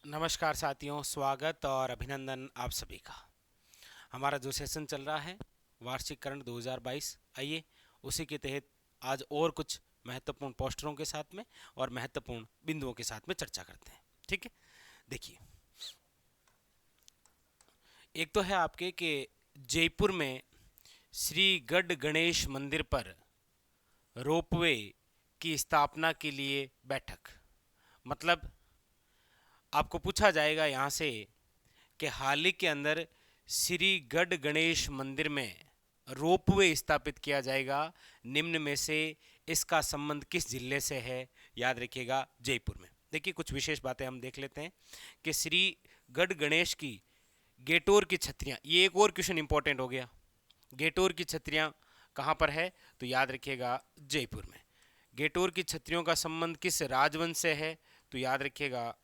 नमस्कार साथियों, स्वागत और अभिनंदन आप सभी का। हमारा जो सेशन चल रहा है वार्षिककरण 2022, आइए उसी के तहत आज और कुछ महत्वपूर्ण पोस्टरों के साथ में और महत्वपूर्ण बिंदुओं के साथ में चर्चा करते हैं। ठीक है, देखिए, एक तो है आपके कि जयपुर में श्री गढ़ गणेश मंदिर पर रोपवे की स्थापना के लिए बैठक। मतलब आपको पूछा जाएगा यहाँ से कि हाल ही के अंदर श्री गढ़ गणेश मंदिर में रोपवे स्थापित किया जाएगा। निम्न में से इसका संबंध किस जिले से है? याद रखिएगा, जयपुर में। देखिए, कुछ विशेष बातें हम देख लेते हैं कि श्री गढ़ गणेश की गेटोर की छतरियाँ, ये एक और क्वेश्चन इंपॉर्टेंट हो गया। गेटोर की छतरियाँ कहाँ पर है? तो याद रखिएगा, जयपुर में। गेटोर की छतरियों का संबंध किस राजवंश से है? तो याद रखिएगा,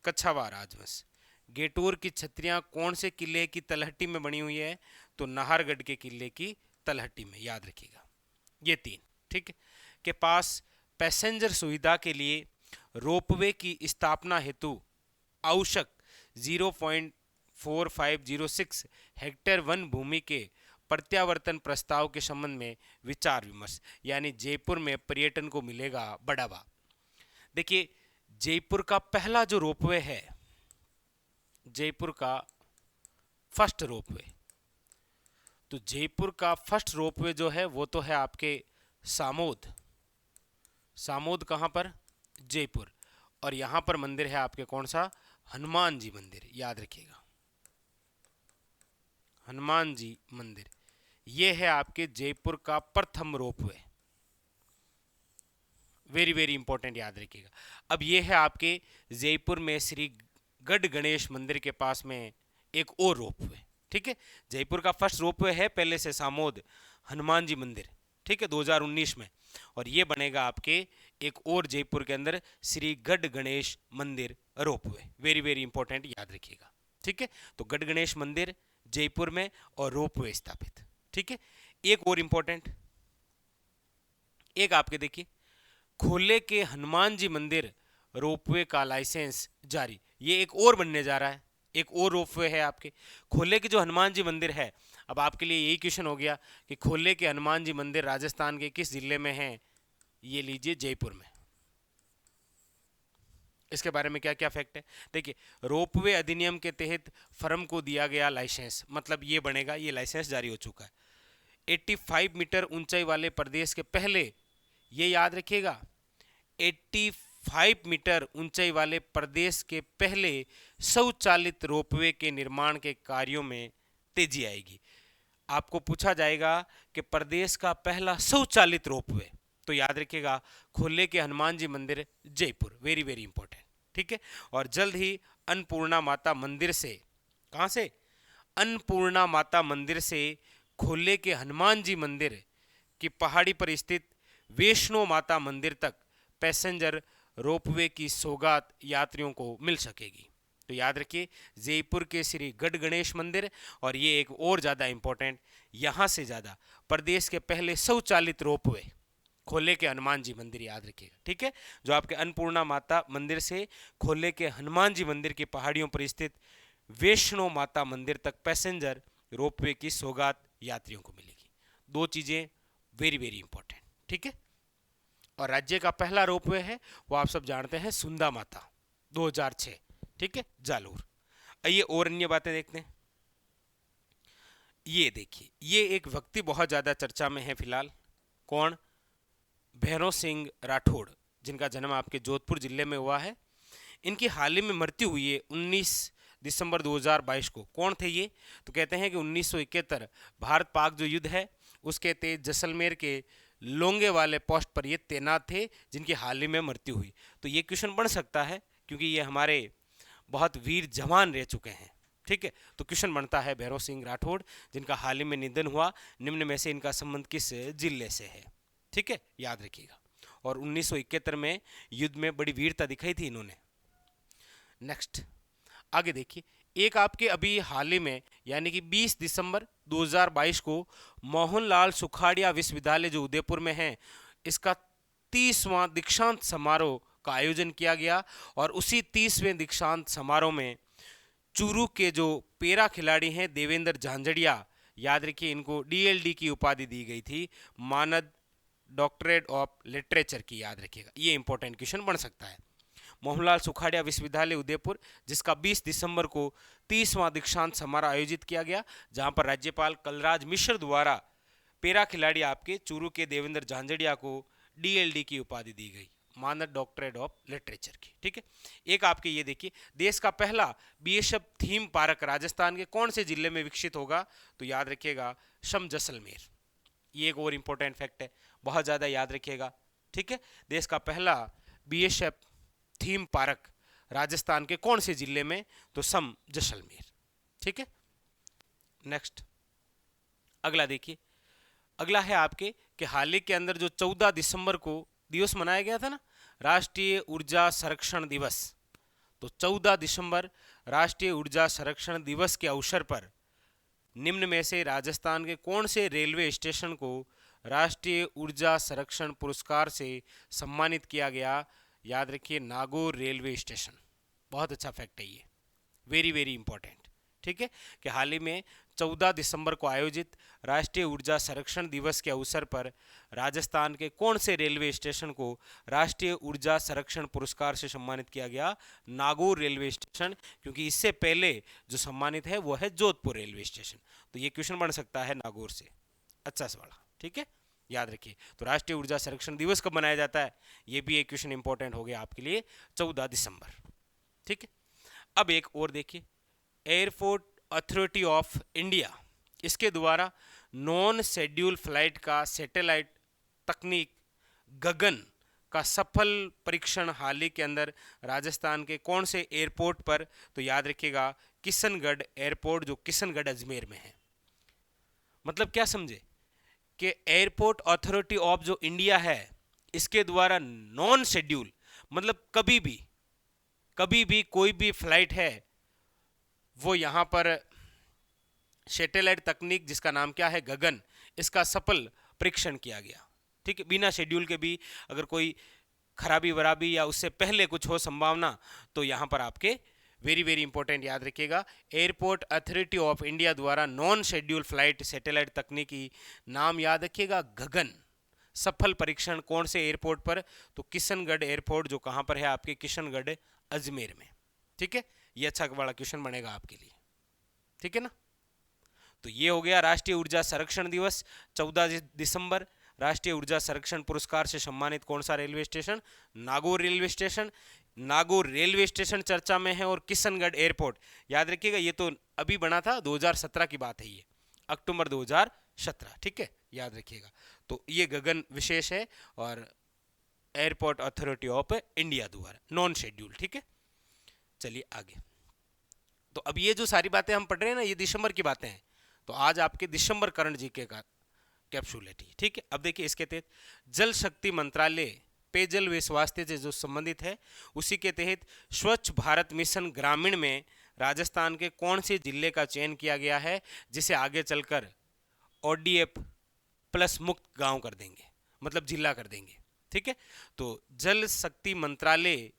कछावा राजवंश। गेटोर की छतरियां कौन से किले की तलहटी में बनी हुई है? तो नाहरगढ़ के किले की तलहटी में, याद रखिएगा। ये तीन, ठीक है, के पास पैसेंजर सुविधा के लिए रोपवे की स्थापना हेतु आवश्यक 0.4506 हेक्टेयर वन भूमि के प्रत्यावर्तन प्रस्ताव के संबंध में विचार विमर्श, यानी जयपुर में पर्यटन को मिलेगा बढ़ावा। देखिए, जयपुर का पहला जो रोपवे है, जयपुर का फर्स्ट रोपवे, तो जयपुर का फर्स्ट रोपवे जो है वो तो है आपके सामोद। सामोद कहाँ पर? जयपुर। और यहाँ पर मंदिर है आपके कौन सा? हनुमान जी मंदिर, याद रखिएगा, हनुमान जी मंदिर। ये है आपके जयपुर का प्रथम रोपवे। वेरी वेरी इंपॉर्टेंट, याद रखिएगा। अब ये है आपके जयपुर में श्री गढ़ गणेश मंदिर के पास में एक और रोपवे। ठीक है, जयपुर का फर्स्ट रोपवे है पहले से सामोद हनुमान जी मंदिर, ठीक है, 2019 में। और ये बनेगा आपके एक और जयपुर के अंदर श्री गढ़ गणेश मंदिर रोपवे। वेरी वेरी इंपॉर्टेंट, याद रखिएगा। ठीक है, तो गढ़ गणेश मंदिर जयपुर में और रोपवे स्थापित। ठीक है, एक और इंपॉर्टेंट, एक आपके देखिए, खोले के हनुमान जी मंदिर रोपवे का लाइसेंस जारी। ये एक और बनने जा रहा है, एक और रोपवे है आपके खोले के जो हनुमान जी मंदिर है। अब आपके लिए यही क्वेश्चन हो गया कि खोले के हनुमान जी मंदिर राजस्थान के किस जिले में है? ये लीजिए, जयपुर में। इसके बारे में क्या क्या फैक्ट है? देखिए, रोपवे अधिनियम के तहत फर्म को दिया गया लाइसेंस, मतलब ये बनेगा, ये लाइसेंस जारी हो चुका है। 85 मीटर ऊंचाई वाले प्रदेश के पहले, ये याद रखिएगा, 85 मीटर ऊंचाई वाले प्रदेश के पहले स्वचालित रोपवे के निर्माण के कार्यों में तेजी आएगी। आपको पूछा जाएगा कि प्रदेश का पहला स्वचालित रोपवे, तो याद रखिएगा, खोले के हनुमान जी मंदिर जयपुर। वेरी वेरी इंपॉर्टेंट, ठीक है। और जल्द ही अन्नपूर्णा माता मंदिर से, कहाँ से? अन्नपूर्णा माता मंदिर से खोले के हनुमान जी मंदिर की पहाड़ी पर स्थित वैष्णो माता मंदिर तक पैसेंजर रोपवे की सौगात यात्रियों को मिल सकेगी। तो याद रखिए, जयपुर के श्री गढ़ गणेश मंदिर, और ये एक और ज़्यादा इंपॉर्टेंट, यहाँ से ज़्यादा प्रदेश के पहले स्वचालित रोपवे खोले के हनुमान जी मंदिर, याद रखिएगा। ठीक है, जो आपके अन्नपूर्णा माता मंदिर से खोले के हनुमान जी मंदिर की पहाड़ियों पर स्थित वैष्णो माता मंदिर तक पैसेंजर रोपवे की सौगात यात्रियों को मिलेगी। दो चीज़ें वेरी वेरी इंपॉर्टेंट, ठीक है। और राज्य का पहला रोपवे है वो आप सब जानते हैं, सुंदा माता, 2006, ठीक है, जालोर। आइए और अन्य बातें देखते हैं। ये देखिए, ये एक व्यक्ति बहुत ज़्यादा चर्चा में है फिलहाल। कौन? भैरव सिंह राठौड़, जिनका जन्म आपके जोधपुर जिले में हुआ है। इनकी हाल ही में मृत्यु हुई है 19 दिसंबर 2022 को। कौन थे ये? तो कहते हैं कि 1971 भारत पाक जो युद्ध है उसके तहत जैसलमेर के लोंगे वाले पोस्ट पर ये तैनात थे, जिनकी हाल ही में मृत्यु हुई। तो ये क्वेश्चन बन सकता है क्योंकि ये हमारे बहुत वीर जवान रह चुके हैं। ठीक है, तो क्वेश्चन बनता है भैरव सिंह राठौड़, जिनका हाल ही में निधन हुआ, निम्न में से इनका संबंध किस जिले से है? ठीक है, याद रखिएगा। और 1971 में युद्ध में बड़ी वीरता दिखाई थी इन्होंने। नेक्स्ट, आगे देखिए, एक आपके अभी हाल ही में यानी कि 20 दिसंबर 2022 को मोहनलाल सुखाड़िया विश्वविद्यालय जो उदयपुर में है, इसका 30वां दीक्षांत समारोह का आयोजन किया गया और उसी 30वें दीक्षांत समारोह में चूरू के जो पेरा खिलाड़ी हैं देवेंद्र झांझड़िया, याद रखिए इनको डीएलडी की उपाधि दी गई थी, मानद डॉक्टरेट ऑफ लिटरेचर की, याद रखिएगा, ये इंपॉर्टेंट क्वेश्चन बन सकता है। मोहनलाल सुखाड़िया विश्वविद्यालय उदयपुर, जिसका 20 दिसंबर को 30वां दीक्षांत समारोह आयोजित किया गया, जहां पर राज्यपाल कलराज मिश्र द्वारा पेरा खिलाड़ी आपके चूरू के देवेंद्र झांझड़िया को डीएलडी की उपाधि दी गई, मानद डॉक्टरेट ऑफ लिटरेचर की। ठीक है, एक आपके ये देखिए, देश का पहला बीएसएफ थीम पार्क राजस्थान के कौन से जिले में विकसित होगा, तो याद रखिएगा सम जैसलमेर। ये एक और इंपॉर्टेंट फैक्ट है, बहुत ज्यादा याद रखिएगा। ठीक है, देश का पहला बीएसएफ थीम पार्क राजस्थान के कौन से जिले में, तो सम जैसलमेर। ठीक है, नेक्स्ट अगला देखिए, अगला है आपके कि हाल ही के अंदर जो 14 दिसंबर को दिवस मनाया गया था ना, राष्ट्रीय ऊर्जा संरक्षण दिवस, तो 14 दिसंबर राष्ट्रीय ऊर्जा संरक्षण दिवस के अवसर पर निम्न में से राजस्थान के कौन से रेलवे स्टेशन को राष्ट्रीय ऊर्जा संरक्षण पुरस्कार से सम्मानित किया गया, याद रखिए नागौर रेलवे स्टेशन। बहुत अच्छा फैक्ट है ये, वेरी वेरी इंपॉर्टेंट। ठीक है, कि हाल ही में 14 दिसंबर को आयोजित राष्ट्रीय ऊर्जा संरक्षण दिवस के अवसर पर राजस्थान के कौन से रेलवे स्टेशन को राष्ट्रीय ऊर्जा संरक्षण पुरस्कार से सम्मानित किया गया, नागौर रेलवे स्टेशन, क्योंकि इससे पहले जो सम्मानित है वो है जोधपुर रेलवे स्टेशन। तो ये क्वेश्चन बन सकता है नागौर से, अच्छा सवाल। ठीक है, याद रखिए। तो राष्ट्रीय ऊर्जा संरक्षण दिवस कब मनाया जाता है, ये भी एक क्वेश्चन इंपॉर्टेंट हो गया आपके लिए, 14 दिसंबर। ठीक है, अब एक और देखिए, एयरपोर्ट अथॉरिटी ऑफ इंडिया, इसके द्वारा नॉन शेड्यूल फ्लाइट का सैटेलाइट तकनीक गगन का सफल परीक्षण हाल ही के अंदर राजस्थान के कौन से एयरपोर्ट पर, तो याद रखिएगा किशनगढ़ एयरपोर्ट, जो किशनगढ़ अजमेर में है। मतलब क्या समझे कि एयरपोर्ट अथॉरिटी ऑफ जो इंडिया है, इसके द्वारा नॉन शेड्यूल, मतलब कभी भी कोई भी फ्लाइट है वो यहाँ पर सैटेलाइट तकनीक जिसका नाम क्या है गगन, इसका सफल परीक्षण किया गया। ठीक है, बिना शेड्यूल के भी अगर कोई खराबी वराबी या उससे पहले कुछ हो संभावना, तो यहाँ पर आपके वेरी वेरी इंपॉर्टेंट याद रखिएगा, एयरपोर्ट अथॉरिटी ऑफ इंडिया द्वारा नॉन शेड्यूल फ्लाइट सैटेलाइट तकनीकी, नाम याद रखिएगा गगन, सफल परीक्षण कौन से एयरपोर्ट पर, तो किशनगढ़ एयरपोर्ट, जो कहाँ पर है आपके किशनगढ़ अजमेर में। ठीक है, ये अच्छा बड़ा क्वेश्चन बनेगा आपके लिए। ठीक है ना, तो ये हो गया राष्ट्रीय ऊर्जा संरक्षण दिवस 14 दिसंबर, राष्ट्रीय ऊर्जा संरक्षण पुरस्कार से सम्मानित कौन सा railway station, Nagaur railway station. Nagaur railway station चर्चा में है और किशनगढ़ एयरपोर्ट, याद रखिएगा ये तो अभी बना था, 2017 की बात है, ये अक्टूबर 2017। ठीक है, याद रखिएगा। तो ये गगन विशेष है और एयरपोर्ट अथॉरिटी ऑफ इंडिया द्वारा नॉन शेड्यूल। ठीक है, चलिए आगे। तो अब ये जो सारी बातें हम पढ़ रहे हैं ना, ये दिसंबर की बातें हैं, तो आज आपके दिसंबर करंट जीके का कैप्सूल है। ठीक है, अब देखिए इसके तहत जल शक्ति मंत्रालय पेयजल व स्वास्थ्य से जो संबंधित है, उसी के तहत स्वच्छ भारत मिशन ग्रामीण में राजस्थान के कौन से जिले का चयन किया गया है, जिसे आगे चलकर ओडीएफ प्लस मुक्त गांव कर देंगे, मतलब जिला कर देंगे। ठीक है, तो जल शक्ति मंत्रालय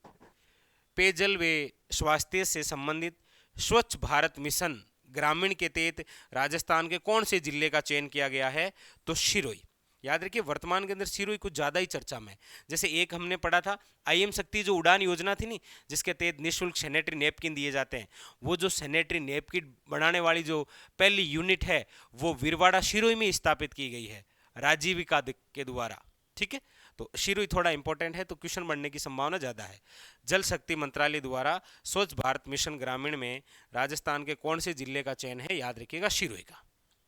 पेयजल व स्वास्थ्य से संबंधित स्वच्छ भारत मिशन ग्रामीण के तहत राजस्थान के कौन से जिले का चयन किया गया है, तो सिरोही। याद रखिए वर्तमान के अंदर सिरोही कुछ ज़्यादा ही चर्चा में है। जैसे एक हमने पढ़ा था आईएम शक्ति जो उड़ान योजना थी नी, जिसके तहत निःशुल्क सैनिटरी नैपकिन दिए जाते हैं, वो जो सैनिटरी नैपकिन बनाने वाली जो पहली यूनिट है वो वीरवाड़ा सिरोही में स्थापित की गई है राजीविका के द्वारा। ठीक है, तो सिरोही थोड़ा इंपॉर्टेंट है, तो क्वेश्चन बनने की संभावना ज़्यादा है। जल शक्ति मंत्रालय द्वारा स्वच्छ भारत मिशन ग्रामीण में राजस्थान के कौन से जिले का चयन है, याद रखिएगा सिरोही का।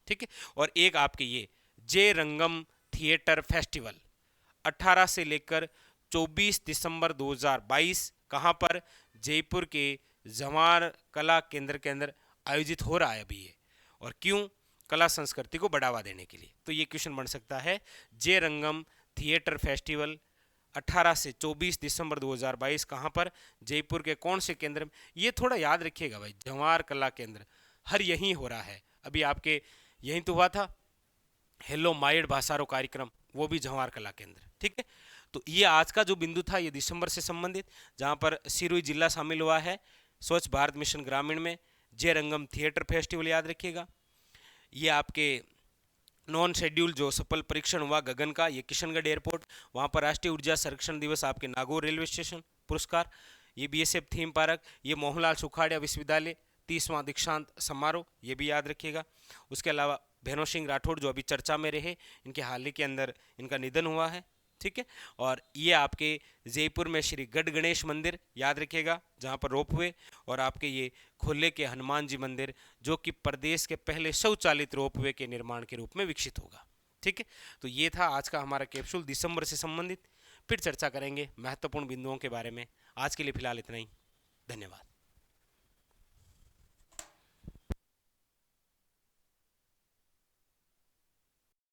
ठीक है, और एक आपके ये जे रंगम थिएटर फेस्टिवल 18 से लेकर 24 दिसंबर 2022 कहाँ पर, जयपुर के जवाहर कला केंद्र के अंदर आयोजित हो रहा है अभी ये, और क्यों, कला संस्कृति को बढ़ावा देने के लिए। तो ये क्वेश्चन बन सकता है, जे रंगम थिएटर फेस्टिवल 18 से 24 दिसंबर 2022 कहाँ पर, जयपुर के कौन से केंद्र में। ये थोड़ा याद रखिएगा भाई, जवाहर कला केंद्र हर यहीं हो रहा है, अभी आपके यहीं तो हुआ था हेलो माइड भाषारो कार्यक्रम, वो भी जवाहर कला केंद्र। ठीक है, तो ये आज का जो बिंदु था ये दिसंबर से संबंधित, जहाँ पर सिरोही जिला शामिल हुआ है स्वच्छ भारत मिशन ग्रामीण में। जय रंगम थिएटर फेस्टिवल याद रखिएगा। ये आपके नॉन शेड्यूल जो सफल परीक्षण हुआ गगन का, ये किशनगढ़ एयरपोर्ट, वहाँ पर राष्ट्रीय ऊर्जा संरक्षण दिवस आपके नागौर रेलवे स्टेशन पुरस्कार। ये बीएसएफ थीम पार्क, ये मोहनलाल सुखाड़िया विश्वविद्यालय 30वां दीक्षांत समारोह, ये भी याद रखिएगा। उसके अलावा भैरव सिंह राठौड़ जो अभी चर्चा में रहे, इनके हाल ही के अंदर इनका निधन हुआ है, ठीक है। और ये आपके जयपुर में श्री गढ़ गणेश मंदिर याद रखिएगा, जहाँ पर रोप हुए, और आपके ये खोले के हनुमान जी मंदिर जो कि प्रदेश के पहले स्वचालित रोपवे के निर्माण के रूप में विकसित होगा, ठीक है। तो ये था आज का हमारा कैप्सूल दिसंबर से संबंधित। फिर चर्चा करेंगे महत्वपूर्ण बिंदुओं के बारे में। आज के लिए फिलहाल इतना ही। धन्यवाद।